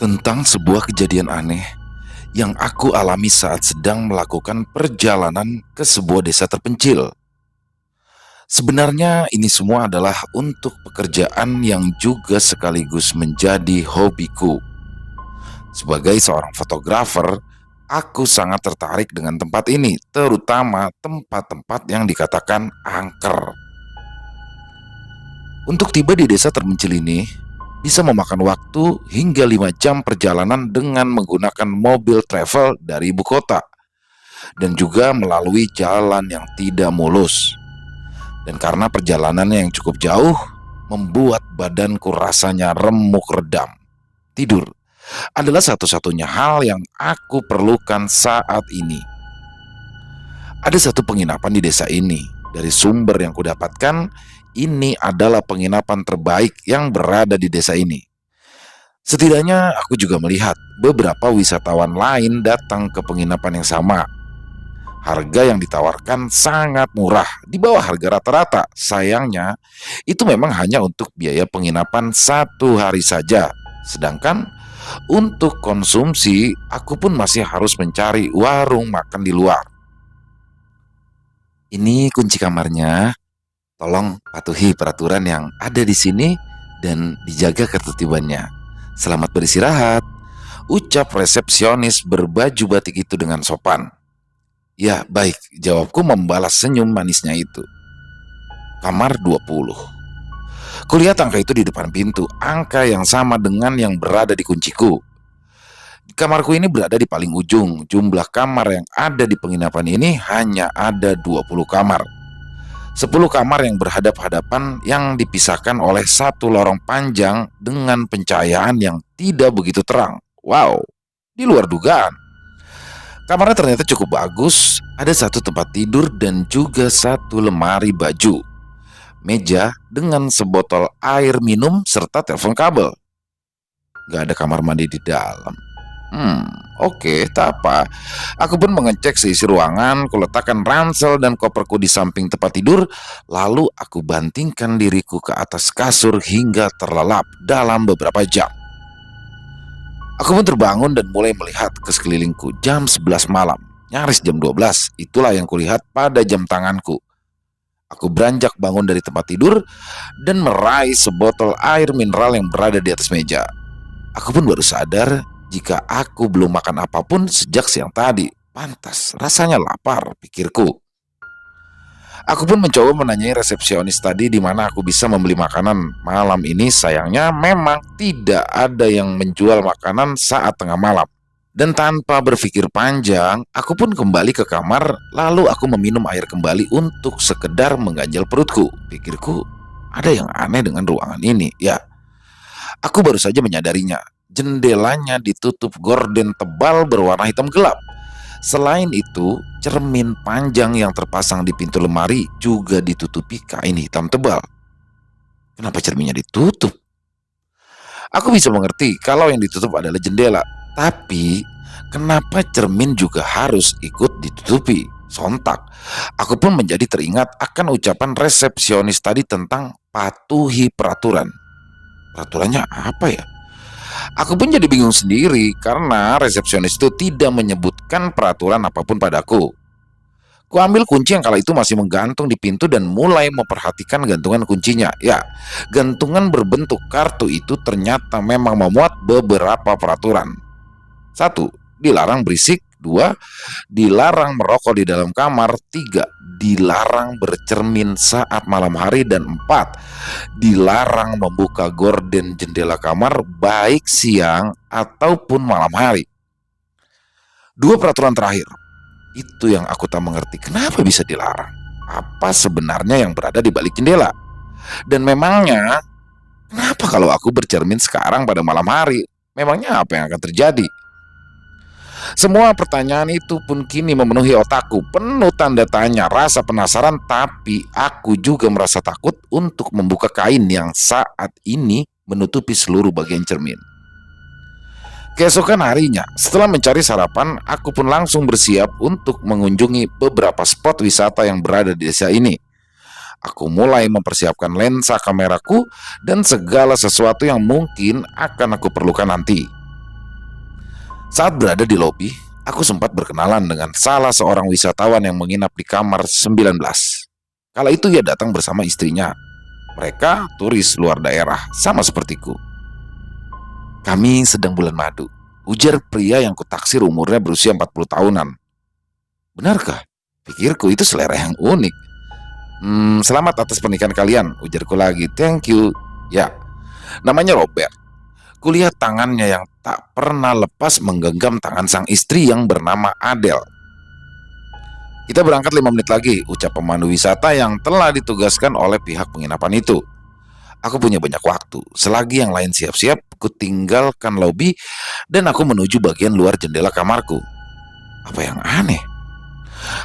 Tentang sebuah kejadian aneh yang aku alami saat sedang melakukan perjalanan ke sebuah desa terpencil. Sebenarnya ini semua adalah untuk pekerjaan yang juga sekaligus menjadi hobiku. Sebagai seorang fotografer, aku sangat tertarik dengan tempat ini, terutama tempat-tempat yang dikatakan angker. Untuk tiba di desa terpencil ini, bisa memakan waktu hingga 5 jam perjalanan dengan menggunakan mobil travel dari ibu kota dan juga melalui jalan yang tidak mulus. Dan karena perjalanannya yang cukup jauh, membuat badanku rasanya remuk redam. Tidur adalah satu-satunya hal yang aku perlukan saat ini. Ada satu penginapan di desa ini. Dari sumber yang kudapatkan, ini adalah penginapan terbaik yang berada di desa ini. Setidaknya aku juga melihat beberapa wisatawan lain datang ke penginapan yang sama. Harga yang ditawarkan sangat murah, di bawah harga rata-rata. Sayangnya, itu memang hanya untuk biaya penginapan 1 hari saja. Sedangkan untuk konsumsi, aku pun masih harus mencari warung makan di luar. Ini kunci kamarnya. Tolong patuhi peraturan yang ada di sini dan dijaga ketertibannya. Selamat beristirahat, ucap resepsionis berbaju batik itu dengan sopan. Ya, baik, jawabku membalas senyum manisnya itu. Kamar 20. Kulihat angka itu di depan pintu, angka yang sama dengan yang berada di kunciku. Kamarku ini berada di paling ujung. Jumlah kamar yang ada di penginapan ini hanya ada 20 kamar. 10 kamar yang berhadap-hadapan yang dipisahkan oleh satu lorong panjang dengan pencahayaan yang tidak begitu terang. Wow, di luar dugaan. Kamarnya ternyata cukup bagus. Ada satu tempat tidur dan juga satu lemari baju, meja dengan sebotol air minum serta telepon kabel. Gak ada kamar mandi di dalam. Oke, tak apa. Aku pun mengecek seisi ruangan, kuletakkan ransel dan koperku di samping tempat tidur, lalu aku bantingkan diriku ke atas kasur hingga terlelap dalam beberapa jam. Aku pun terbangun dan mulai melihat ke sekelilingku. Jam 11 malam, nyaris jam 12, itulah yang kulihat pada jam tanganku. Aku beranjak bangun dari tempat tidur dan meraih sebotol air mineral yang berada di atas meja. Aku pun baru sadar jika aku belum makan apapun sejak siang tadi. Pantas, rasanya lapar, pikirku. Aku pun mencoba menanyai resepsionis tadi di mana aku bisa membeli makanan malam ini. Sayangnya memang tidak ada yang menjual makanan saat tengah malam. Dan tanpa berpikir panjang, aku pun kembali ke kamar. Lalu aku meminum air kembali untuk sekedar mengganjal perutku. Pikirku, ada yang aneh dengan ruangan ini. Ya, aku baru saja menyadarinya. Jendelanya ditutup gorden tebal berwarna hitam gelap. Selain itu, cermin panjang yang terpasang di pintu lemari juga ditutupi kain hitam tebal. Kenapa cerminnya ditutup? Aku bisa mengerti kalau yang ditutup adalah jendela, tapi kenapa cermin juga harus ikut ditutupi? Sontak, aku pun menjadi teringat akan ucapan resepsionis tadi tentang patuhi peraturan. Peraturannya apa ya? Aku pun jadi bingung sendiri karena resepsionis itu tidak menyebutkan peraturan apapun padaku. Kuambil kunci yang kala itu masih menggantung di pintu dan mulai memperhatikan gantungan kuncinya. Ya, gantungan berbentuk kartu itu ternyata memang memuat beberapa peraturan. 1. Dilarang berisik. 2. Dilarang merokok di dalam kamar. 3. Dilarang bercermin saat malam hari. Dan 4. Dilarang membuka gorden jendela kamar baik siang ataupun malam hari. 2 peraturan terakhir, itu yang aku tak mengerti. Kenapa bisa dilarang? Apa sebenarnya yang berada di balik jendela? Dan memangnya, kenapa kalau aku bercermin sekarang pada malam hari? Memangnya apa yang akan terjadi? Semua pertanyaan itu pun kini memenuhi otakku, penuh tanda tanya, rasa penasaran, tapi aku juga merasa takut untuk membuka kain yang saat ini menutupi seluruh bagian cermin. Keesokan harinya, setelah mencari sarapan, aku pun langsung bersiap untuk mengunjungi beberapa spot wisata yang berada di desa ini. Aku mulai mempersiapkan lensa kameraku dan segala sesuatu yang mungkin akan aku perlukan nanti. Saat berada di lobi, aku sempat berkenalan dengan salah seorang wisatawan yang menginap di kamar 19. Kala itu ia datang bersama istrinya. Mereka turis luar daerah, sama sepertiku. Kami sedang bulan madu, ujar pria yang kutaksir umurnya berusia 40 tahunan. Benarkah? Pikirku itu selera yang unik. Selamat atas pernikahan kalian, ujarku lagi. Thank you. Ya, namanya Robert. Kulihat tangannya yang tak pernah lepas menggenggam tangan sang istri yang bernama Adele. Kita berangkat 5 menit lagi, ucap pemandu wisata yang telah ditugaskan oleh pihak penginapan itu. Aku punya banyak waktu. Selagi yang lain siap-siap, ku tinggalkan lobi dan aku menuju bagian luar jendela kamarku. Apa yang aneh?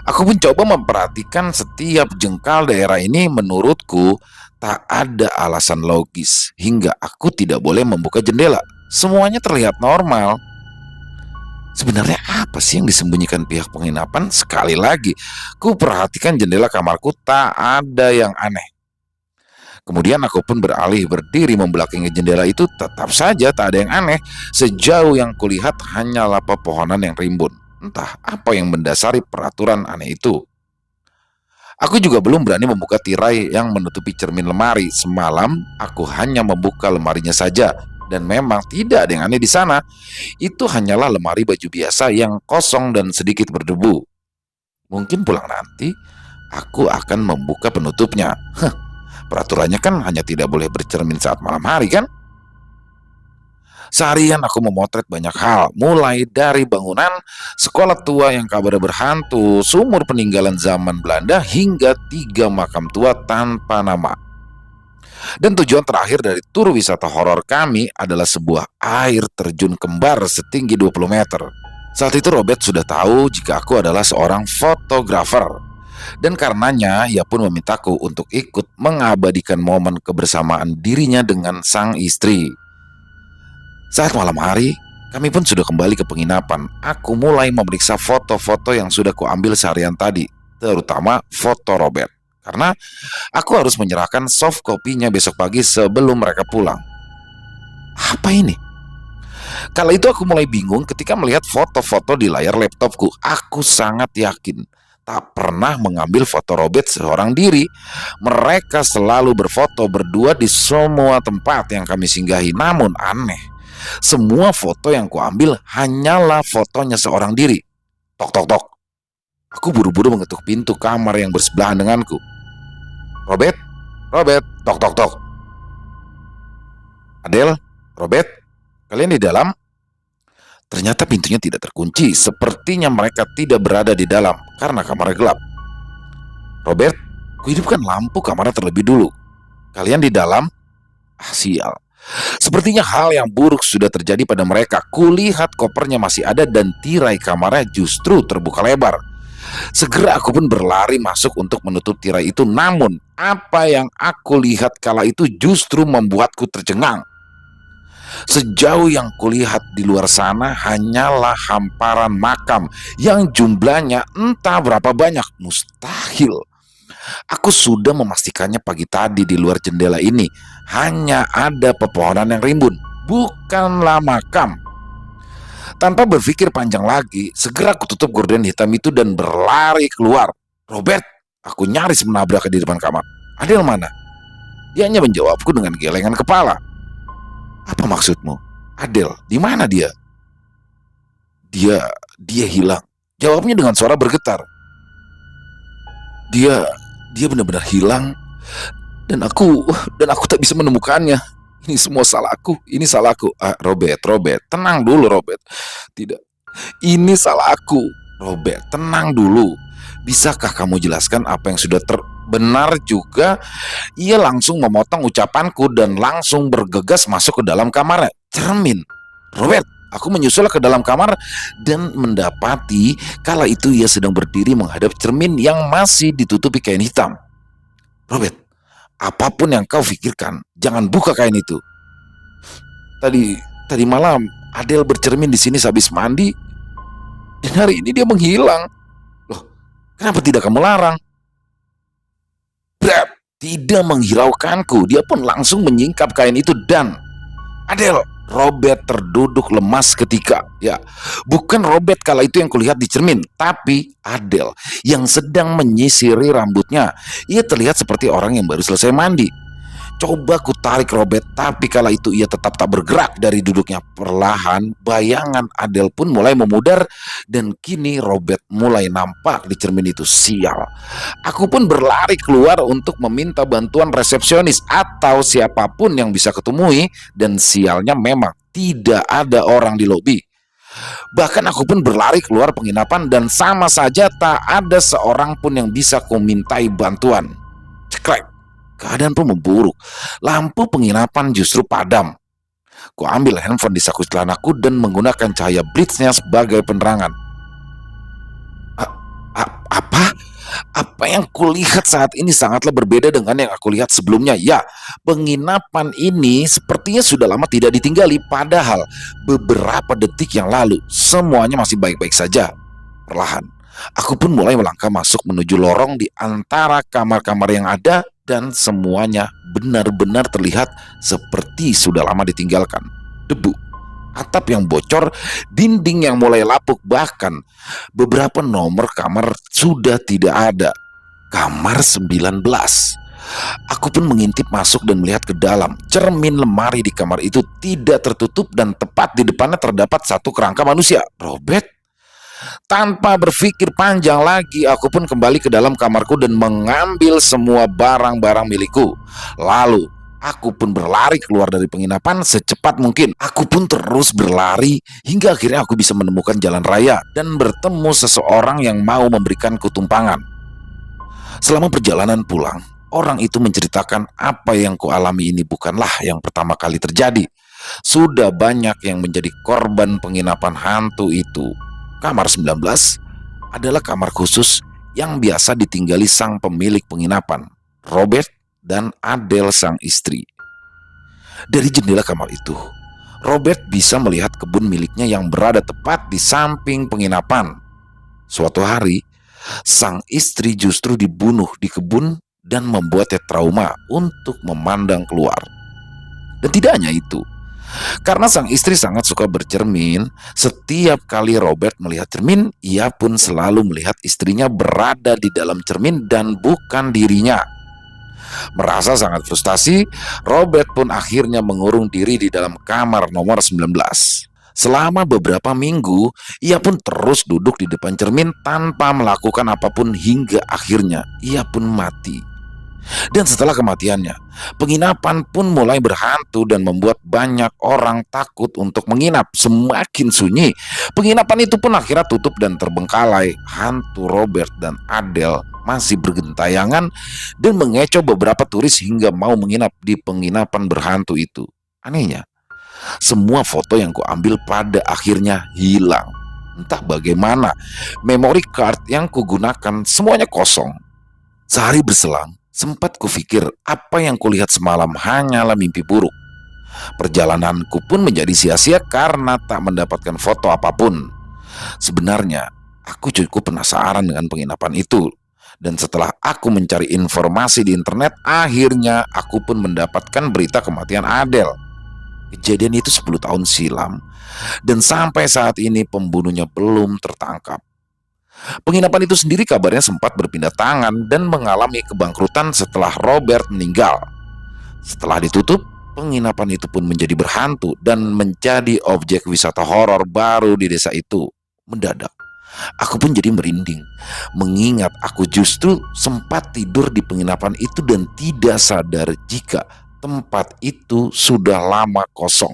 Aku pun coba memperhatikan setiap jengkal daerah ini. Menurutku tak ada alasan logis hingga aku tidak boleh membuka jendela. Semuanya terlihat normal. Sebenarnya apa sih yang disembunyikan pihak penginapan? Sekali lagi, ku perhatikan jendela kamarku, tak ada yang aneh. Kemudian aku pun beralih berdiri membelakangi jendela itu. Tetap saja tak ada yang aneh. Sejauh yang kulihat hanyalah pepohonan yang rimbun. Entah apa yang mendasari peraturan aneh itu. Aku juga belum berani membuka tirai yang menutupi cermin lemari. Semalam aku hanya membuka lemarinya saja. Dan memang tidak ada yang aneh di sana. Itu hanyalah lemari baju biasa yang kosong dan sedikit berdebu. Mungkin pulang nanti aku akan membuka penutupnya. Peraturannya kan hanya tidak boleh bercermin saat malam hari kan? Seharian aku memotret banyak hal, mulai dari bangunan, sekolah tua yang kabarnya berhantu, sumur peninggalan zaman Belanda, hingga 3 makam tua tanpa nama. Dan tujuan terakhir dari tur wisata horor kami adalah sebuah air terjun kembar setinggi 20 meter. Saat itu Robert sudah tahu jika aku adalah seorang fotografer. Dan karenanya ia pun memintaku untuk ikut mengabadikan momen kebersamaan dirinya dengan sang istri. Saat malam hari, kami pun sudah kembali ke penginapan. Aku mulai memeriksa foto-foto yang sudah kuambil seharian tadi, terutama foto Robert. Karena aku harus menyerahkan soft copy-nya besok pagi sebelum mereka pulang. Apa ini? Kala itu aku mulai bingung ketika melihat foto-foto di layar laptopku. Aku sangat yakin tak pernah mengambil foto Robert seorang diri. Mereka selalu berfoto berdua di semua tempat yang kami singgahi. Namun aneh, semua foto yang kuambil hanyalah fotonya seorang diri. Tok tok tok. Aku buru-buru mengetuk pintu kamar yang bersebelahan denganku. Robert, Robert, tok tok tok. Adele, Robert, kalian di dalam? Ternyata pintunya tidak terkunci. Sepertinya mereka tidak berada di dalam karena kamarnya gelap. Robert, kuhidupkan lampu kamarnya terlebih dulu. Kalian di dalam? Ah, sial. Sepertinya hal yang buruk sudah terjadi pada mereka. Kulihat kopernya masih ada dan tirai kamarnya justru terbuka lebar. Segera aku pun berlari masuk untuk menutup tirai itu. Namun apa yang aku lihat kala itu justru membuatku tercengang. Sejauh yang kulihat di luar sana hanyalah hamparan makam yang jumlahnya entah berapa banyak. Mustahil. Aku sudah memastikannya pagi tadi. Di luar jendela ini hanya ada pepohonan yang rimbun, bukanlah makam. Tanpa berpikir panjang lagi, segera aku tutup gorden hitam itu dan berlari keluar. Robert, aku nyaris menabrak di depan kamar. Adele mana? Dia hanya menjawabku dengan gelengan kepala. Apa maksudmu? Adele, di mana dia? Dia hilang. Jawabnya dengan suara bergetar. Dia benar-benar hilang dan aku tak bisa menemukannya. Ini semua salahku. Ini salahku. Robert, tenang dulu Robert. Tidak. Ini salahku. Robert, tenang dulu. Bisakah kamu jelaskan apa yang sudah terbenar juga? Ia langsung memotong ucapanku dan langsung bergegas masuk ke dalam kamarnya. Cermin. Robert, aku menyusul ke dalam kamar dan mendapati kala itu ia sedang berdiri menghadap cermin yang masih ditutupi kain hitam. Robert, apapun yang kau pikirkan, jangan buka kain itu. Tadi malam Adele bercermin di sini sehabis mandi, dan hari ini dia menghilang. Loh, kenapa tidak kamu larang? Brad tidak menghiraukanku. Dia pun langsung menyingkap kain itu dan Adele, Robert terduduk lemas ketika, ya, bukan Robert kala itu yang kulihat di cermin, tapi Adele yang sedang menyisiri rambutnya. Ia terlihat seperti orang yang baru selesai mandi. Coba ku tarik Robert, tapi kala itu ia tetap tak bergerak dari duduknya. Perlahan, bayangan Adele pun mulai memudar dan kini Robert mulai nampak di cermin itu. Sial. Aku pun berlari keluar untuk meminta bantuan resepsionis atau siapapun yang bisa kutemui dan sialnya memang tidak ada orang di lobi. Bahkan aku pun berlari keluar penginapan dan sama saja tak ada seorang pun yang bisa kumintai bantuan. Cekrek. Keadaan pun memburuk. Lampu penginapan justru padam. Ku ambil handphone di saku celanaku dan menggunakan cahaya blitznya sebagai penerangan. Apa? Apa yang kulihat saat ini sangatlah berbeda dengan yang aku lihat sebelumnya. Ya, penginapan ini sepertinya sudah lama tidak ditinggali. Padahal beberapa detik yang lalu semuanya masih baik-baik saja. Perlahan, aku pun mulai melangkah masuk menuju lorong di antara kamar-kamar yang ada dan semuanya benar-benar terlihat seperti sudah lama ditinggalkan. Debu, atap yang bocor, dinding yang mulai lapuk, bahkan beberapa nomor kamar sudah tidak ada. Kamar 19. Aku pun mengintip masuk dan melihat ke dalam. Cermin lemari di kamar itu tidak tertutup dan tepat di depannya terdapat satu kerangka manusia. Robert. Tanpa berpikir panjang lagi, aku pun kembali ke dalam kamarku dan mengambil semua barang-barang milikku. Lalu, aku pun berlari keluar dari penginapan secepat mungkin. Aku pun terus berlari hingga akhirnya aku bisa menemukan jalan raya dan bertemu seseorang yang mau memberikanku tumpangan. Selama perjalanan pulang, orang itu menceritakan apa yang kualami ini bukanlah yang pertama kali terjadi. Sudah banyak yang menjadi korban penginapan hantu itu. Kamar 19 adalah kamar khusus yang biasa ditinggali sang pemilik penginapan, Robert dan Adele sang istri. Dari jendela kamar itu, Robert bisa melihat kebun miliknya yang berada tepat di samping penginapan. Suatu hari, sang istri justru dibunuh di kebun dan membuatnya trauma untuk memandang keluar. Dan tidak hanya itu, karena sang istri sangat suka bercermin, setiap kali Robert melihat cermin, ia pun selalu melihat istrinya berada di dalam cermin dan bukan dirinya. Merasa sangat frustasi, Robert pun akhirnya mengurung diri di dalam kamar nomor 19. Selama beberapa minggu, ia pun terus duduk di depan cermin tanpa melakukan apapun hingga akhirnya ia pun mati. Dan setelah kematiannya, penginapan pun mulai berhantu dan membuat banyak orang takut untuk menginap. Semakin sunyi, penginapan itu pun akhirnya tutup dan terbengkalai. Hantu Robert dan Adele masih bergentayangan dan mengecoh beberapa turis hingga mau menginap di penginapan berhantu itu. Anehnya, semua foto yang kuambil pada akhirnya hilang. Entah bagaimana, memory card yang kugunakan semuanya kosong. Sehari berselang, sempat kupikir apa yang kulihat semalam hanyalah mimpi buruk. Perjalananku pun menjadi sia-sia karena tak mendapatkan foto apapun. Sebenarnya, aku cukup penasaran dengan penginapan itu. Dan setelah aku mencari informasi di internet, akhirnya aku pun mendapatkan berita kematian Adele. Kejadian itu 10 tahun silam, dan sampai saat ini pembunuhnya belum tertangkap. Penginapan itu sendiri kabarnya sempat berpindah tangan dan mengalami kebangkrutan setelah Robert meninggal. Setelah ditutup, penginapan itu pun menjadi berhantu dan menjadi objek wisata horor baru di desa itu. Mendadak, aku pun jadi merinding, mengingat aku justru sempat tidur di penginapan itu dan tidak sadar jika tempat itu sudah lama kosong.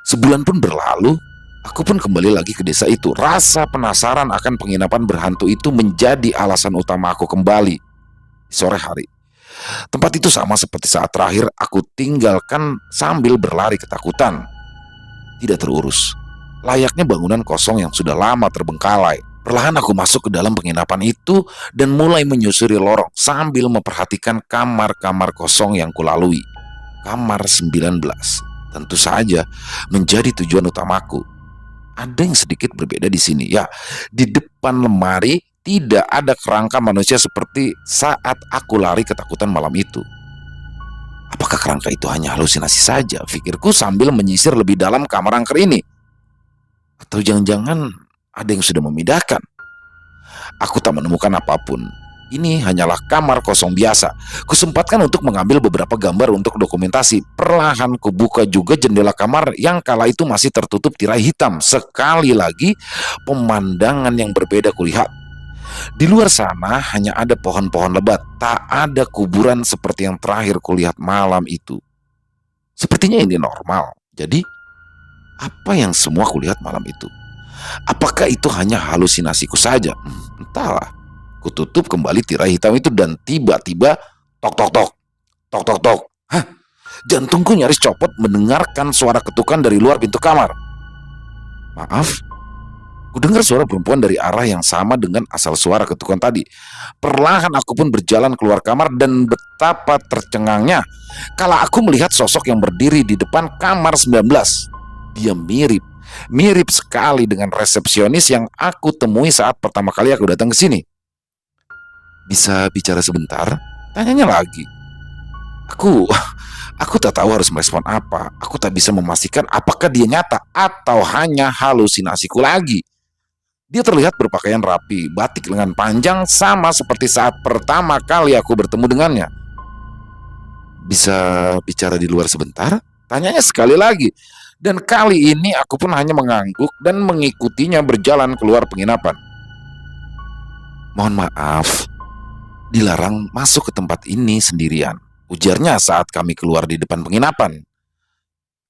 Sebulan pun berlalu. Aku pun kembali lagi ke desa itu. Rasa penasaran akan penginapan berhantu itu menjadi alasan utama aku kembali. Sore hari, tempat itu sama seperti saat terakhir aku tinggalkan sambil berlari ketakutan. Tidak terurus, layaknya bangunan kosong yang sudah lama terbengkalai. Perlahan aku masuk ke dalam penginapan itu dan mulai menyusuri lorong sambil memperhatikan kamar-kamar kosong yang kulalui. Kamar 19 tentu saja menjadi tujuan utamaku. Ada yang sedikit berbeda di sini, ya. Di depan lemari tidak ada kerangka manusia seperti saat aku lari ketakutan malam itu. Apakah kerangka itu hanya halusinasi saja? Pikirku sambil menyisir lebih dalam kamar angker ini. Atau jangan-jangan ada yang sudah memindahkan? Aku tak menemukan apapun. Ini hanyalah kamar kosong biasa. Kusempatkan untuk mengambil beberapa gambar untuk dokumentasi. Perlahan kubuka juga jendela kamar yang kala itu masih tertutup tirai hitam. Sekali lagi, pemandangan yang berbeda kulihat. Di luar sana hanya ada pohon-pohon lebat. Tak ada kuburan seperti yang terakhir kulihat malam itu. Sepertinya ini normal. Jadi, apa yang semua kulihat malam itu? Apakah itu hanya halusinasiku saja? Entahlah. Kututup kembali tirai hitam itu dan tiba-tiba tok tok tok, tok tok tok. Hah? Jantungku nyaris copot mendengarkan suara ketukan dari luar pintu kamar. Maaf, kudengar suara perempuan dari arah yang sama dengan asal suara ketukan tadi. Perlahan aku pun berjalan keluar kamar dan betapa tercengangnya kala aku melihat sosok yang berdiri di depan kamar 19. Dia mirip sekali dengan resepsionis yang aku temui saat pertama kali aku datang ke sini. Bisa bicara sebentar? Tanyanya lagi. Aku tak tahu harus merespon apa. Aku tak bisa memastikan apakah dia nyata atau hanya halusinasiku lagi. Dia terlihat berpakaian rapi, batik lengan panjang sama seperti saat pertama kali aku bertemu dengannya. Bisa bicara di luar sebentar? Tanyanya sekali lagi. Dan kali ini aku pun hanya mengangguk dan mengikutinya berjalan keluar penginapan. Mohon maaf, dilarang masuk ke tempat ini sendirian, ujarnya saat kami keluar di depan penginapan.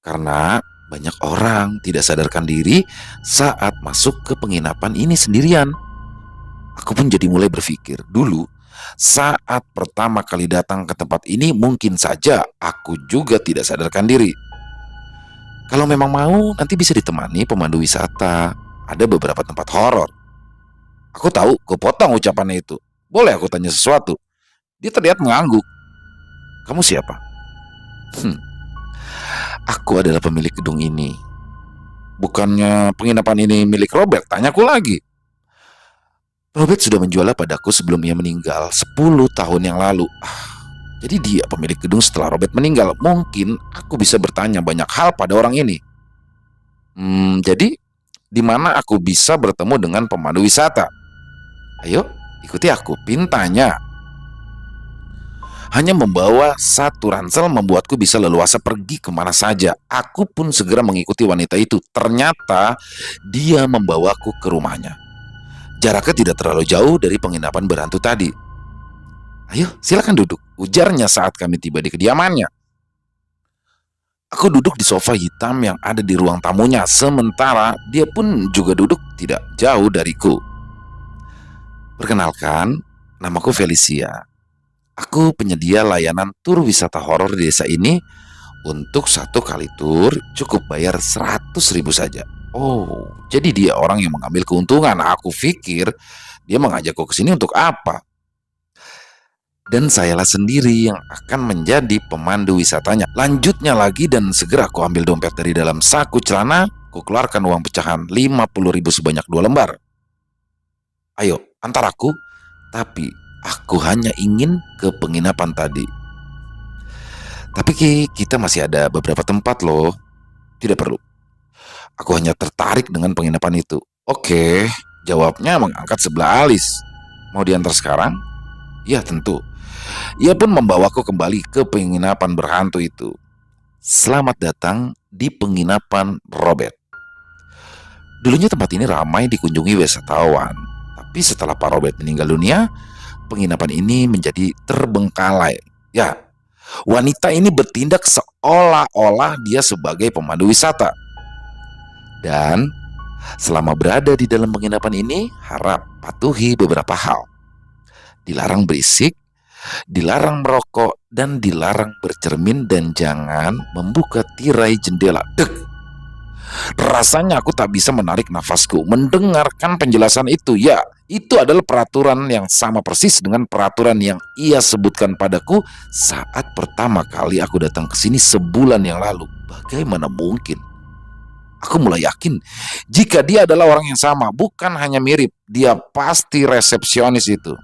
Karena banyak orang tidak sadarkan diri saat masuk ke penginapan ini sendirian. Aku pun jadi mulai berpikir, dulu saat pertama kali datang ke tempat ini mungkin saja aku juga tidak sadarkan diri. Kalau memang mau, nanti bisa ditemani pemandu wisata. Ada beberapa tempat horor. Aku tahu, kepotong ucapannya itu. Boleh aku tanya sesuatu? Dia terlihat mengangguk. Kamu siapa? Aku adalah pemilik gedung ini. Bukannya penginapan ini milik Robert? Tanyaku lagi. Robert sudah menjualnya padaku sebelum ia meninggal 10 tahun yang lalu. Jadi dia pemilik gedung setelah Robert meninggal. Mungkin aku bisa bertanya banyak hal pada orang ini. Jadi di mana aku bisa bertemu dengan pemandu wisata? Ayo, ikuti aku, pintanya. Hanya membawa satu ransel membuatku bisa leluasa pergi kemana saja. Aku pun segera mengikuti wanita itu. Ternyata dia membawaku ke rumahnya. Jaraknya tidak terlalu jauh dari penginapan berhantu tadi. Ayo, silakan duduk, ujarnya saat kami tiba di kediamannya. Aku duduk di sofa hitam yang ada di ruang tamunya, sementara dia pun juga duduk tidak jauh dariku. Perkenalkan, namaku Felicia. Aku penyedia layanan tur wisata horor di desa ini. Untuk satu kali tur cukup bayar 100.000 saja. Oh, jadi dia orang yang mengambil keuntungan. Aku pikir dia mengajakku ke sini untuk apa? Dan sayalah sendiri yang akan menjadi pemandu wisatanya. Lanjutnya lagi dan segera aku ambil dompet dari dalam saku celana. Aku keluarkan uang pecahan 50.000 sebanyak 2 lembar. Ayo, antar aku. Tapi aku hanya ingin ke penginapan tadi. Tapi kita masih ada beberapa tempat loh. Tidak perlu. Aku hanya tertarik dengan penginapan itu. Oke, jawabnya mengangkat sebelah alis. Mau diantar sekarang? Ya tentu. Ia pun membawaku kembali ke penginapan berhantu itu. Selamat datang di penginapan Robert. Dulunya tempat ini ramai dikunjungi wisatawan. Tapi setelah Pak Robert meninggal dunia, penginapan ini menjadi terbengkalai. Ya, wanita ini bertindak seolah-olah dia sebagai pemandu wisata. Dan selama berada di dalam penginapan ini, harap patuhi beberapa hal. Dilarang berisik, dilarang merokok, dan dilarang bercermin, dan jangan membuka tirai jendela. Rasanya aku tak bisa menarik nafasku mendengarkan penjelasan itu. Ya, itu adalah peraturan yang sama persis dengan peraturan yang ia sebutkan padaku saat pertama kali aku datang ke sini sebulan yang lalu. Bagaimana mungkin? Aku mulai yakin jika dia adalah orang yang sama, bukan hanya mirip. Dia pasti resepsionis itu.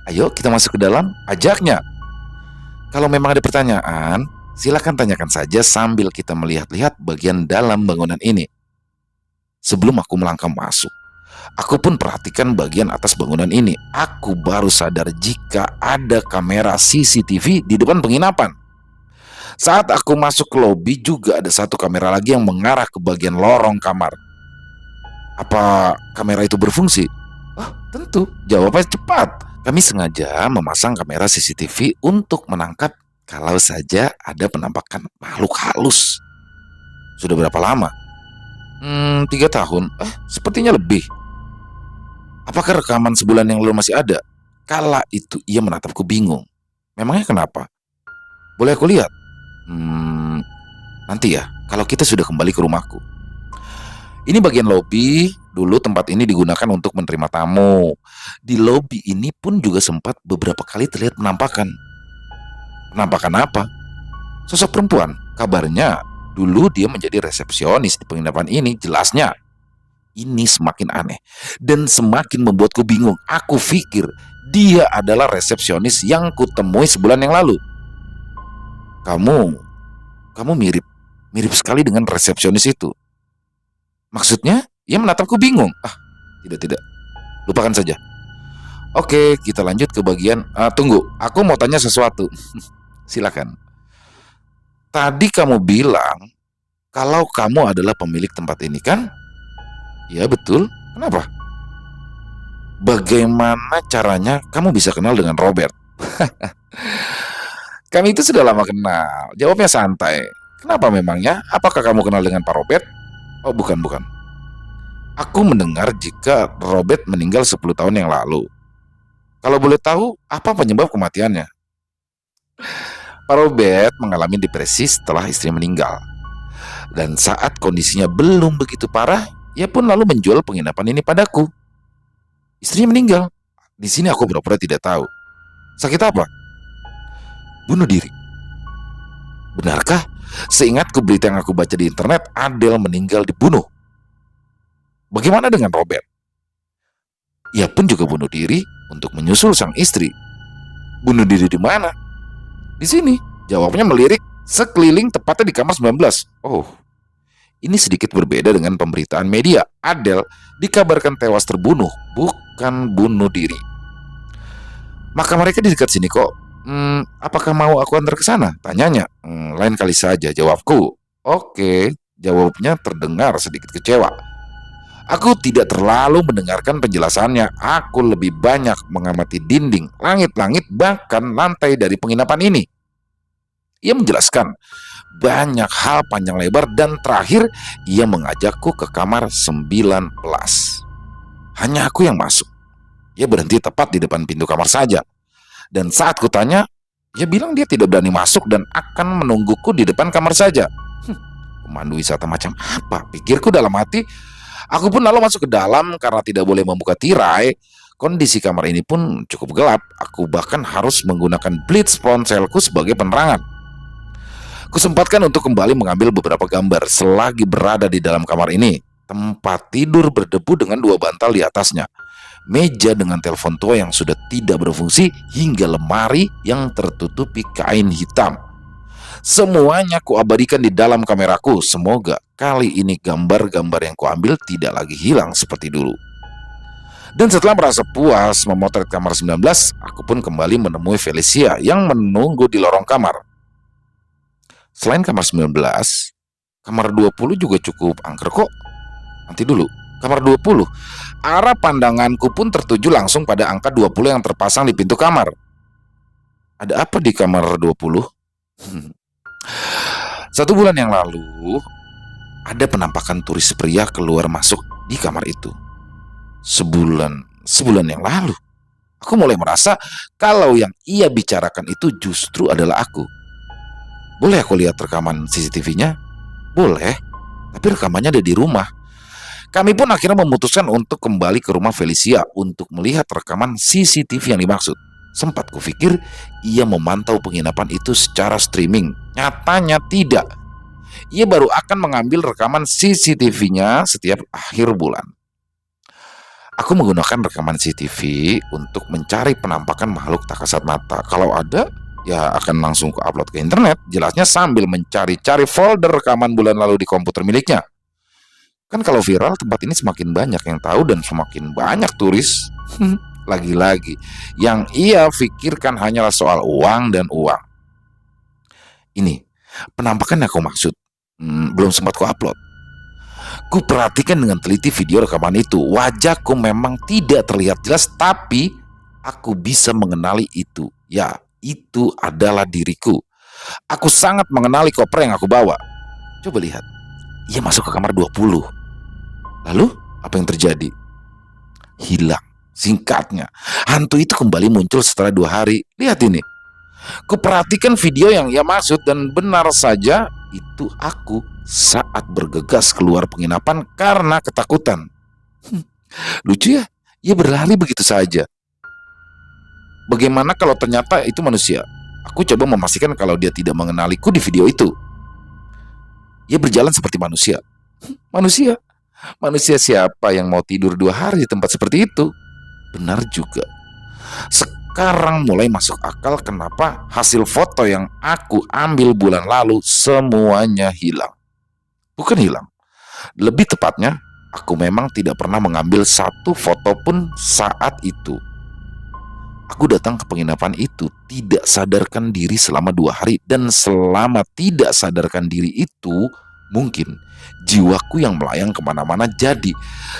Ayo kita masuk ke dalam, ajaknya. Kalau memang ada pertanyaan, silakan tanyakan saja sambil kita melihat-lihat bagian dalam bangunan ini. Sebelum aku melangkah masuk, aku pun perhatikan bagian atas bangunan ini. Aku baru sadar jika ada kamera CCTV di depan penginapan. Saat aku masuk ke lobi juga ada satu kamera lagi yang mengarah ke bagian lorong kamar. Apa kamera itu berfungsi? Oh, tentu. Jawabannya cepat. Kami sengaja memasang kamera CCTV untuk menangkap kalau saja ada penampakan makhluk halus. Sudah berapa lama? 3 tahun. Sepertinya lebih. Apakah rekaman sebulan yang lalu masih ada? Kala itu ia menatapku bingung. Memangnya kenapa? Boleh aku lihat? Nanti ya, kalau kita sudah kembali ke rumahku. Ini bagian lobi. Dulu tempat ini digunakan untuk menerima tamu. Di lobi ini pun juga sempat beberapa kali terlihat penampakan. Penampakan apa? Sosok perempuan. Kabarnya dulu dia menjadi resepsionis di penginapan ini. Jelasnya ini semakin aneh dan semakin membuatku bingung. Aku pikir dia adalah resepsionis yang kutemui sebulan yang lalu. Kamu mirip sekali dengan resepsionis itu. Maksudnya? Ia menatapku bingung. Tidak. Lupakan saja. Oke, kita lanjut ke bagian. Tunggu, aku mau tanya sesuatu. Silakan. Tadi kamu bilang kalau kamu adalah pemilik tempat ini, kan? Ya, betul. Kenapa? Bagaimana caranya kamu bisa kenal dengan Robert? Kami itu sudah lama kenal. Jawabnya santai. Kenapa memangnya? Apakah kamu kenal dengan Pak Robert? Oh, bukan. Aku mendengar jika Robert meninggal 10 tahun yang lalu. Kalau boleh tahu, apa penyebab kematiannya? Pak Robert mengalami depresi setelah istri meninggal. Dan saat kondisinya belum begitu parah, ia pun lalu menjual penginapan ini padaku. Istrinya meninggal. Di sini aku pura-pura tidak tahu. Sakit apa? Bunuh diri. Benarkah? Seingatku berita yang aku baca di internet, Adele meninggal dibunuh. Bagaimana dengan Robert? Ia pun juga bunuh diri untuk menyusul sang istri. Bunuh diri di mana? Di sini. Jawabnya melirik sekeliling, tepatnya di kamar 19. Oh, ini sedikit berbeda dengan pemberitaan media. Adele dikabarkan tewas terbunuh, bukan bunuh diri. Maka mereka di dekat sini kok. Apakah mau aku antar ke sana? Tanyanya. Lain kali saja, jawabku. Oke, jawabnya terdengar sedikit kecewa. Aku tidak terlalu mendengarkan penjelasannya. Aku lebih banyak mengamati dinding, langit-langit, bahkan lantai dari penginapan ini. Ia menjelaskan banyak hal panjang lebar dan terakhir ia mengajakku ke kamar 19. Hanya aku yang masuk. Ia berhenti tepat di depan pintu kamar saja. Dan saat kutanya, ia bilang dia tidak berani masuk dan akan menungguku di depan kamar saja. Pemandu wisata macam apa? Pikirku dalam hati. Aku pun lalu masuk ke dalam karena tidak boleh membuka tirai. Kondisi kamar ini pun cukup gelap. Aku bahkan harus menggunakan blitz ponselku sebagai penerangan. Kusempatkan untuk kembali mengambil beberapa gambar selagi berada di dalam kamar ini. Tempat tidur berdebu dengan 2 bantal di atasnya. Meja dengan telepon tua yang sudah tidak berfungsi hingga lemari yang tertutupi kain hitam. Semuanya kuabadikan di dalam kameraku. Semoga kali ini gambar-gambar yang kuambil tidak lagi hilang seperti dulu. Dan setelah merasa puas memotret kamar 19, aku pun kembali menemui Felicia yang menunggu di lorong kamar. Selain kamar 19, kamar 20 juga cukup angker kok. Nanti dulu, kamar 20. Arah pandanganku pun tertuju langsung pada angka 20 yang terpasang di pintu kamar. Ada apa di kamar 20? 1 bulan yang lalu, ada penampakan turis pria keluar masuk di kamar itu. Sebulan yang lalu. Aku mulai merasa kalau yang ia bicarakan itu justru adalah aku. Boleh aku lihat rekaman CCTV-nya? Boleh, tapi rekamannya ada di rumah. Kami pun akhirnya memutuskan untuk kembali ke rumah Felicia untuk melihat rekaman CCTV yang dimaksud. Sempat kupikir ia memantau penginapan itu secara streaming. Nyatanya tidak. Ia baru akan mengambil rekaman CCTV-nya setiap akhir bulan. Aku menggunakan rekaman CCTV untuk mencari penampakan makhluk tak kasat mata. Kalau ada, ya akan langsung ku upload ke internet, jelasnya sambil mencari-cari folder rekaman bulan lalu di komputer miliknya. Kan kalau viral, tempat ini semakin banyak yang tahu dan semakin banyak turis. Lagi-lagi, yang ia pikirkan hanyalah soal uang dan uang. Ini, penampakan yang kau maksud, belum sempat ku upload. Ku perhatikan dengan teliti video rekaman itu. Wajahku memang tidak terlihat jelas, tapi aku bisa mengenali itu. Ya, itu adalah diriku. Aku sangat mengenali koper yang aku bawa. Coba lihat. Ia masuk ke kamar 20. Lalu, apa yang terjadi? Hilang. Singkatnya, hantu itu kembali muncul setelah 2 hari. Lihat ini. Kuperhatikan video yang ia maksud dan benar saja itu aku saat bergegas keluar penginapan karena ketakutan. Lucu ya, ia berlari begitu saja. Bagaimana kalau ternyata itu manusia? Aku coba memastikan kalau dia tidak mengenaliku di video itu. Ia berjalan seperti manusia. Manusia? Manusia siapa yang mau tidur 2 hari di tempat seperti itu? Benar juga. Sekarang mulai masuk akal kenapa hasil foto yang aku ambil bulan lalu semuanya hilang. Bukan hilang. Lebih tepatnya, aku memang tidak pernah mengambil satu foto pun saat itu. Aku datang ke penginapan itu tidak sadarkan diri selama 2 hari. Dan selama tidak sadarkan diri itu, mungkin jiwaku yang melayang kemana-mana. Jadi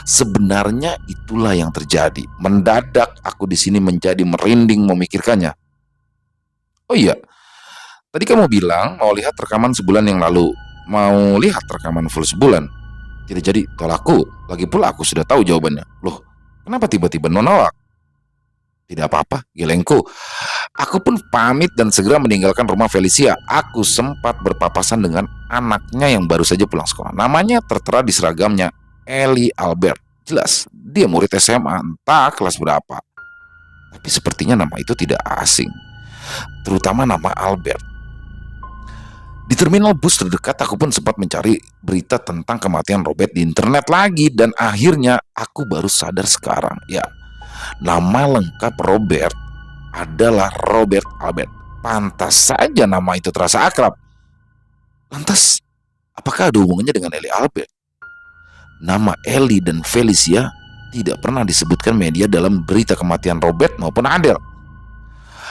sebenarnya itulah yang terjadi. Mendadak aku di sini menjadi merinding memikirkannya. Oh iya, tadi kamu bilang mau lihat rekaman sebulan yang lalu. Mau lihat rekaman full sebulan? Tidak jadi, tolakku. Lagi pula aku sudah tahu jawabannya. Loh, kenapa tiba-tiba menolak? Tidak apa-apa, gelengku. Aku pun pamit dan segera meninggalkan rumah Felicia. Aku sempat berpapasan dengan anaknya yang baru saja pulang sekolah. Namanya tertera di seragamnya, Ellie Albert. Jelas, dia murid SMA, entah kelas berapa. Tapi sepertinya nama itu tidak asing, terutama nama Albert. Di terminal bus terdekat aku pun sempat mencari berita tentang kematian Robert di internet lagi. Dan akhirnya aku baru sadar sekarang. Ya, nama lengkap Robert adalah Robert Albert. Pantas saja nama itu terasa akrab. Lantas, apakah ada hubungannya dengan Ellie Albert? Nama Ellie dan Felicia tidak pernah disebutkan media dalam berita kematian Robert maupun Adele.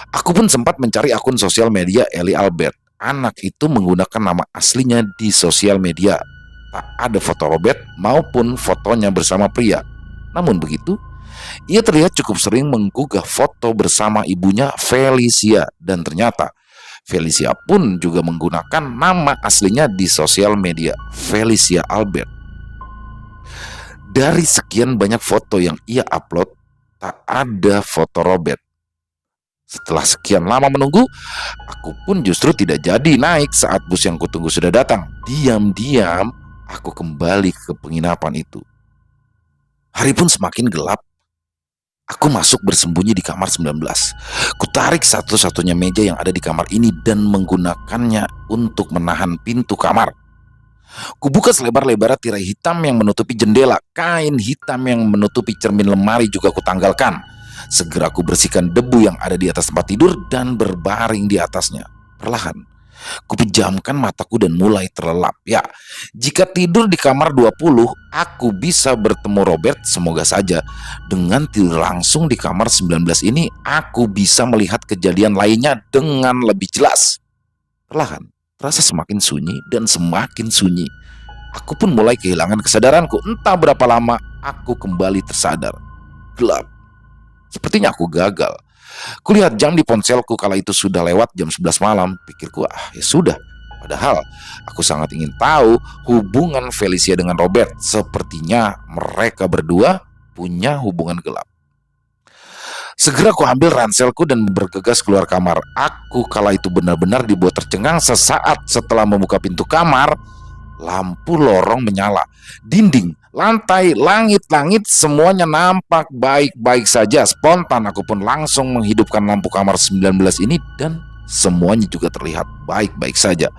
Aku pun sempat mencari akun sosial media Ellie Albert. Anak itu menggunakan nama aslinya di sosial media. Tak ada foto Robert maupun fotonya bersama pria. Namun begitu, ia terlihat cukup sering menggugah foto bersama ibunya Felicia. Dan ternyata Felicia pun juga menggunakan nama aslinya di sosial media, Felicia Albert. Dari sekian banyak foto yang ia upload, tak ada foto Robert. Setelah sekian lama menunggu, aku pun justru tidak jadi naik saat bus yang kutunggu sudah datang. Diam-diam, aku kembali ke penginapan itu. Hari pun semakin gelap. Aku masuk bersembunyi di kamar 19. Kutarik satu-satunya meja yang ada di kamar ini dan menggunakannya untuk menahan pintu kamar. Kubuka selebar-lebar tirai hitam yang menutupi jendela. Kain hitam yang menutupi cermin lemari juga kutanggalkan. Segera aku bersihkan debu yang ada di atas tempat tidur dan berbaring di atasnya. Perlahan, kupejamkan mataku dan mulai terlelap. Ya, jika tidur di kamar 20, aku bisa bertemu Robert, semoga saja. Dengan tidur langsung di kamar 19 ini, aku bisa melihat kejadian lainnya dengan lebih jelas. Perlahan, terasa semakin sunyi dan semakin sunyi. Aku pun mulai kehilangan kesadaranku. Entah berapa lama aku kembali tersadar. Gelap. Sepertinya aku gagal. Kulihat jam di ponselku kala itu sudah lewat jam 11 malam. Pikirku, ya sudah. Padahal aku sangat ingin tahu hubungan Felicia dengan Robert. Sepertinya mereka berdua punya hubungan gelap. Segera aku ambil ranselku dan bergegas keluar kamar. Aku kala itu benar-benar dibuat tercengang sesaat setelah membuka pintu kamar. Lampu lorong menyala. Dinding, lantai, langit-langit semuanya nampak baik-baik saja. Spontan aku pun langsung menghidupkan lampu kamar 19 ini dan semuanya juga terlihat baik-baik saja.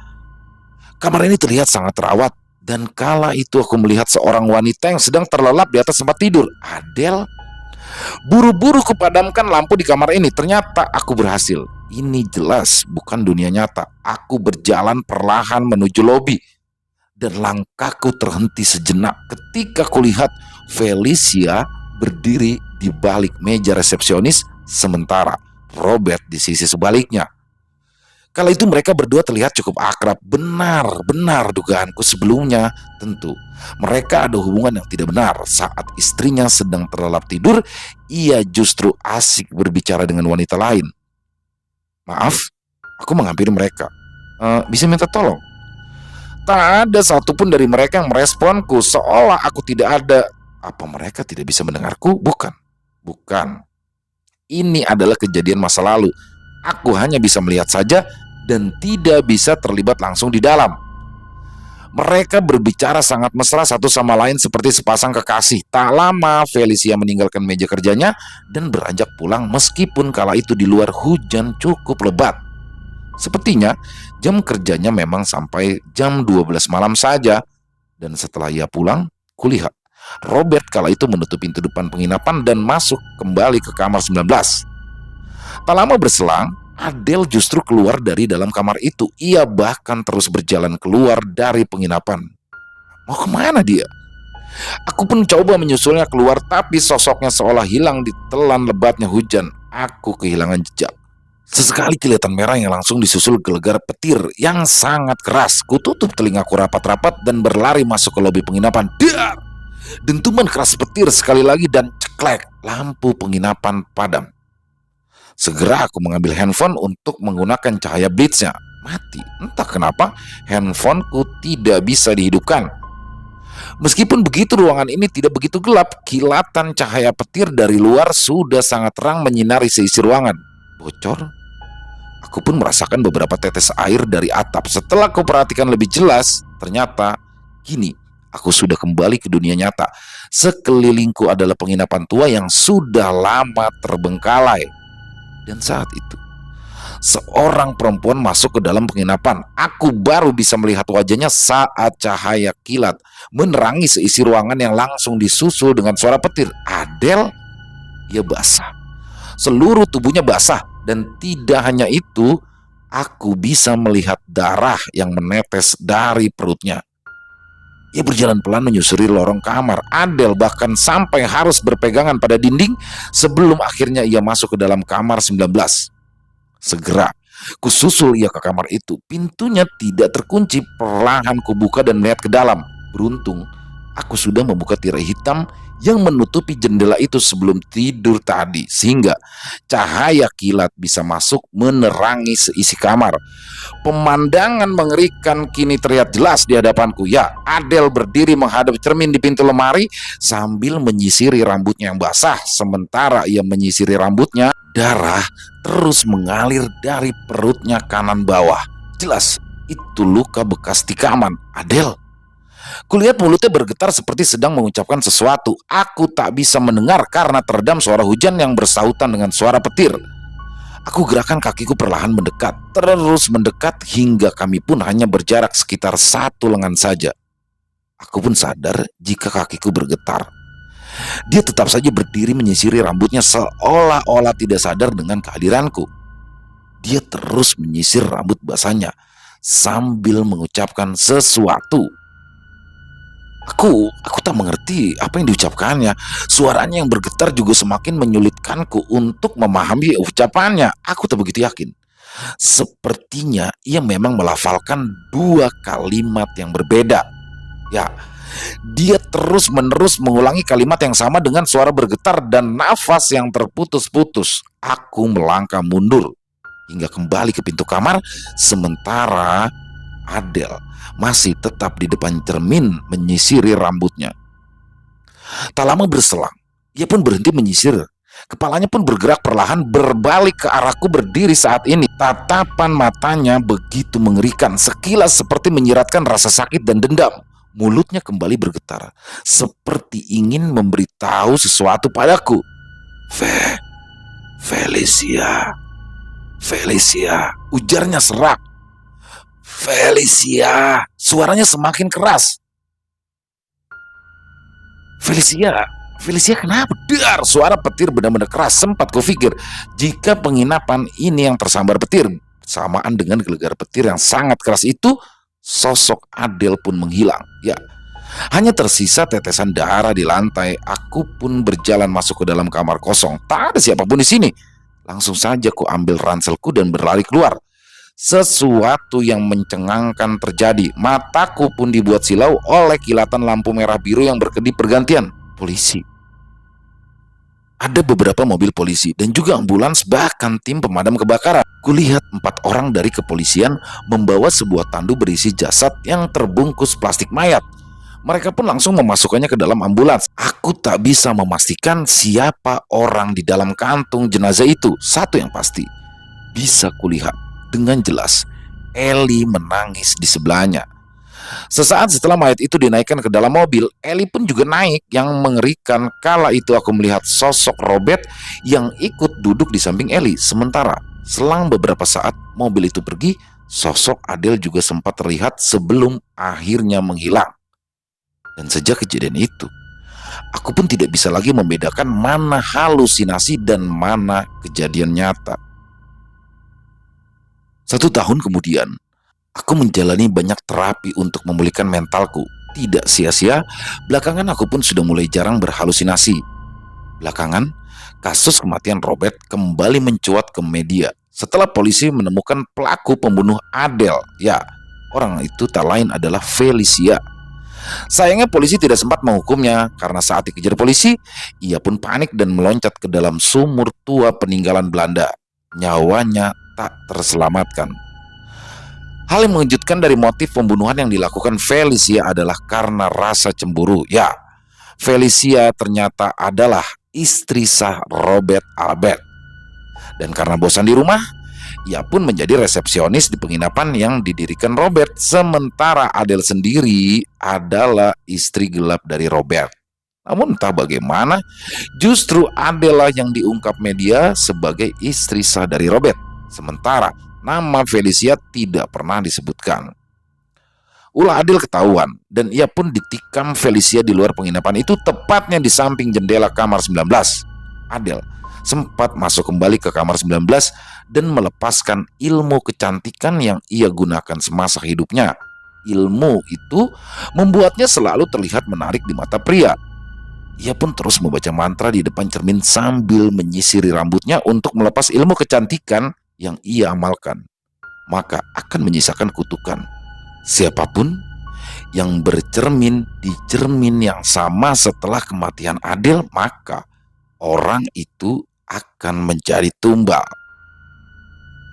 Kamar ini terlihat sangat terawat dan kala itu aku melihat seorang wanita yang sedang terlelap di atas tempat tidur. Adele. Buru-buru kupadamkan lampu di kamar ini. Ternyata aku berhasil. ini jelas bukan dunia nyata. Aku berjalan perlahan menuju lobi dan langkahku terhenti sejenak ketika kulihat Felicia berdiri di balik meja resepsionis sementara Robert di sisi sebaliknya. Kala itu mereka berdua terlihat cukup akrab. Benar-benar dugaanku sebelumnya. Tentu mereka ada hubungan yang tidak benar. Saat istrinya sedang terlelap tidur, ia justru asik berbicara dengan wanita lain. Maaf, aku menghampiri mereka. Bisa minta tolong? Tak ada satupun dari mereka yang meresponku, seolah aku tidak ada. Apa mereka tidak bisa mendengarku? Bukan. Bukan. Ini adalah kejadian masa lalu. Aku hanya bisa melihat saja dan tidak bisa terlibat langsung di dalam. Mereka berbicara sangat mesra satu sama lain seperti sepasang kekasih. Tak lama Felicia meninggalkan meja kerjanya dan beranjak pulang meskipun kala itu di luar hujan cukup lebat. Sepertinya jam kerjanya memang sampai jam 12 malam saja. Dan setelah ia pulang, kulihat Robert kala itu menutup pintu depan penginapan dan masuk kembali ke kamar 19. Tak lama berselang, Adele justru keluar dari dalam kamar itu. Ia bahkan terus berjalan keluar dari penginapan. Mau kemana dia? Aku pun coba menyusulnya keluar, tapi sosoknya seolah hilang di telan lebatnya hujan. Aku kehilangan jejak. Sesekali kelihatan merah yang langsung disusul gelegar petir yang sangat keras. Kututup telingaku rapat-rapat dan berlari masuk ke lobi penginapan. Dar! Dentuman keras petir sekali lagi dan ceklek, lampu penginapan padam. Segera aku mengambil handphone untuk menggunakan cahaya blitznya. Mati. Entah kenapa handphoneku tidak bisa dihidupkan. Meskipun begitu ruangan ini tidak begitu gelap, kilatan cahaya petir dari luar sudah sangat terang menyinari seisi ruangan. Bocor? Aku pun merasakan beberapa tetes air dari atap. Setelah aku perhatikan lebih jelas, ternyata kini aku sudah kembali ke dunia nyata. Sekelilingku adalah penginapan tua yang sudah lama terbengkalai. Dan saat itu, seorang perempuan masuk ke dalam penginapan. Aku baru bisa melihat wajahnya saat cahaya kilat menerangi seisi ruangan yang langsung disusul dengan suara petir. Adele, ia basah. Seluruh tubuhnya basah. Dan tidak hanya itu, aku bisa melihat darah yang menetes dari perutnya. Ia berjalan pelan menyusuri lorong kamar. Adele bahkan sampai harus berpegangan pada dinding sebelum akhirnya ia masuk ke dalam kamar 19. Segera kususul ia ke kamar itu. Pintunya tidak terkunci. Perlahan kubuka dan melihat ke dalam. Beruntung aku sudah membuka tirai hitam yang menutupi jendela itu sebelum tidur tadi, sehingga cahaya kilat bisa masuk menerangi seisi kamar. Pemandangan mengerikan kini terlihat jelas di hadapanku. Ya, Adele berdiri menghadap cermin di pintu lemari sambil menyisiri rambutnya yang basah. Sementara ia menyisiri rambutnya, darah terus mengalir dari perutnya kanan bawah. Jelas, itu luka bekas tikaman. Adele. Kulihat mulutnya bergetar seperti sedang mengucapkan sesuatu. Aku tak bisa mendengar karena teredam suara hujan yang bersahutan dengan suara petir. Aku gerakan kakiku perlahan mendekat, terus mendekat hingga kami pun hanya berjarak sekitar satu lengan saja. Aku pun sadar jika kakiku bergetar. Dia tetap saja berdiri menyisiri rambutnya seolah-olah tidak sadar dengan kehadiranku. Dia terus menyisir rambut basahnya sambil mengucapkan sesuatu. Aku tak mengerti apa yang diucapkannya. Suaranya yang bergetar juga semakin menyulitkanku untuk memahami ucapannya. Aku tak begitu yakin. Sepertinya ia memang melafalkan dua kalimat yang berbeda. Ya, dia terus-menerus mengulangi kalimat yang sama dengan suara bergetar dan nafas yang terputus-putus. Aku melangkah mundur hingga kembali ke pintu kamar, sementara Adele masih tetap di depan cermin menyisiri rambutnya. Tak lama berselang, ia pun berhenti menyisir. Kepalanya pun bergerak perlahan berbalik ke arahku berdiri saat ini. Tatapan matanya begitu mengerikan, sekilas seperti menyiratkan rasa sakit dan dendam. Mulutnya kembali bergetar, seperti ingin memberitahu sesuatu padaku. Felicia, Felicia, ujarnya serak. Felicia, suaranya semakin keras. Felicia, Felicia, kenapa? Dar, suara petir benar-benar keras. Sempat kupikir jika penginapan ini yang tersambar petir, samaan dengan gelegar petir yang sangat keras itu, sosok Adele pun menghilang. Ya, hanya tersisa tetesan darah di lantai. Aku pun berjalan masuk ke dalam kamar kosong. Tak ada siapapun di sini. Langsung saja ku ambil ranselku dan berlari keluar. Sesuatu yang mencengangkan terjadi. Mataku pun dibuat silau oleh kilatan lampu merah biru yang berkedip bergantian. Polisi. Ada beberapa mobil polisi dan juga ambulans, bahkan tim pemadam kebakaran. Kulihat 4 orang dari kepolisian membawa sebuah tandu berisi jasad yang terbungkus plastik mayat. Mereka pun langsung memasukkannya ke dalam ambulans. Aku tak bisa memastikan siapa orang di dalam kantung jenazah itu. Satu yang pasti, bisa kulihat dengan jelas Ellie menangis di sebelahnya. Sesaat setelah mayat itu dinaikkan ke dalam mobil, Ellie pun juga naik. Yang mengerikan, kala itu aku melihat sosok Robert yang ikut duduk di samping Ellie. Sementara selang beberapa saat mobil itu pergi, sosok Adele juga sempat terlihat sebelum akhirnya menghilang. Dan sejak kejadian itu, aku pun tidak bisa lagi membedakan mana halusinasi dan mana kejadian nyata. 1 tahun kemudian, aku menjalani banyak terapi untuk memulihkan mentalku. Tidak sia-sia, belakangan aku pun sudah mulai jarang berhalusinasi. Belakangan, kasus kematian Robert kembali mencuat ke media setelah polisi menemukan pelaku pembunuh Adele. Ya, orang itu tak lain adalah Felicia. Sayangnya polisi tidak sempat menghukumnya karena saat dikejar polisi, ia pun panik dan meloncat ke dalam sumur tua peninggalan Belanda. Nyawanya tak terselamatkan. Hal yang mengejutkan dari motif pembunuhan yang dilakukan Felicia adalah karena rasa cemburu. Ya, Felicia ternyata adalah istri sah Robert Albert. Dan karena bosan di rumah, ia pun menjadi resepsionis di penginapan yang didirikan Robert. Sementara Adele sendiri adalah istri gelap dari Robert. Namun entah bagaimana, justru Adele yang diungkap media sebagai istri sah dari Robert. Sementara nama Felicia tidak pernah disebutkan. Ulah Adele ketahuan dan ia pun ditikam Felicia di luar penginapan itu, tepatnya di samping jendela kamar 19. Adele sempat masuk kembali ke kamar 19 dan melepaskan ilmu kecantikan yang ia gunakan semasa hidupnya. Ilmu itu membuatnya selalu terlihat menarik di mata pria. Ia pun terus membaca mantra di depan cermin sambil menyisiri rambutnya untuk melepas ilmu kecantikan yang ia amalkan. Maka akan menyisakan kutukan. Siapapun yang bercermin di cermin yang sama setelah kematian Adele, maka orang itu akan menjadi tumbal.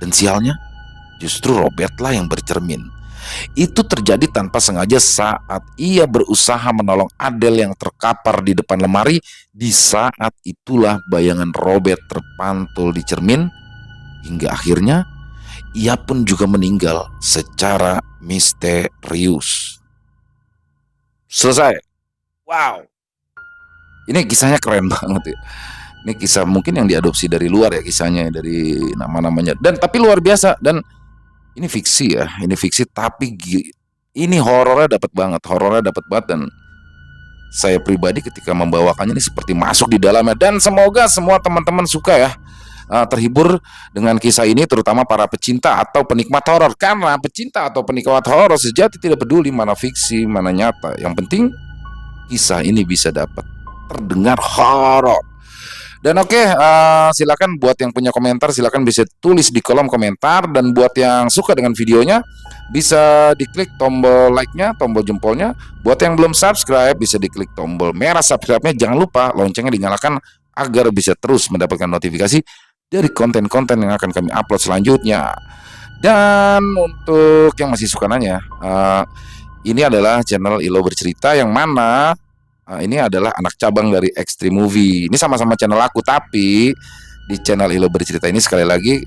Dan sialnya, justru Robertlah yang bercermin. Itu terjadi tanpa sengaja saat ia berusaha menolong Adele yang terkapar di depan lemari. Di saat itulah bayangan Robert terpantul di cermin, hingga akhirnya ia pun juga meninggal secara misterius. Selesai. Wow. Ini kisahnya keren banget ya. Ini kisah mungkin yang diadopsi dari luar ya, kisahnya dari nama-namanya. Dan tapi luar biasa, dan ini fiksi ya, ini fiksi tapi ini horornya dapat banget, dan saya pribadi ketika membawakannya ini seperti masuk di dalamnya. Dan semoga semua teman-teman suka ya, terhibur dengan kisah ini, terutama para pecinta atau penikmat horor. Karena pecinta atau penikmat horor sejati tidak peduli mana fiksi, mana nyata. Yang penting kisah ini bisa dapat terdengar horor. Dan oke, silakan buat yang punya komentar silakan bisa tulis di kolom komentar, dan buat yang suka dengan videonya bisa diklik tombol like-nya, tombol jempolnya. Buat yang belum subscribe bisa diklik tombol merah subscribe-nya. Jangan lupa loncengnya dinyalakan agar bisa terus mendapatkan notifikasi dari konten-konten yang akan kami upload selanjutnya. Dan untuk yang masih suka nanya, ini adalah channel Ilo Bercerita, yang mana ini adalah anak cabang dari Extreme Movie. Ini sama-sama channel aku, tapi di channel Ilo Bercerita ini sekali lagi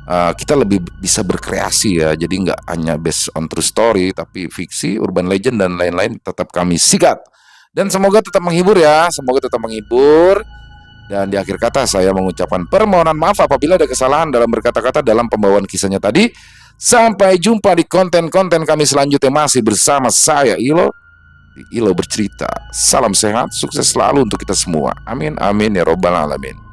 kita lebih bisa berkreasi ya. Jadi nggak hanya based on true story, tapi fiksi, urban legend, dan lain-lain tetap kami sikat. Dan semoga tetap menghibur ya, semoga tetap menghibur. Dan di akhir kata saya mengucapkan permohonan maaf apabila ada kesalahan dalam berkata-kata dalam pembawaan kisahnya tadi. Sampai jumpa di konten-konten kami selanjutnya, masih bersama saya Ilo. di Ilo Bercerita. Salam sehat, sukses selalu untuk kita semua. Amin, amin ya robbal alamin.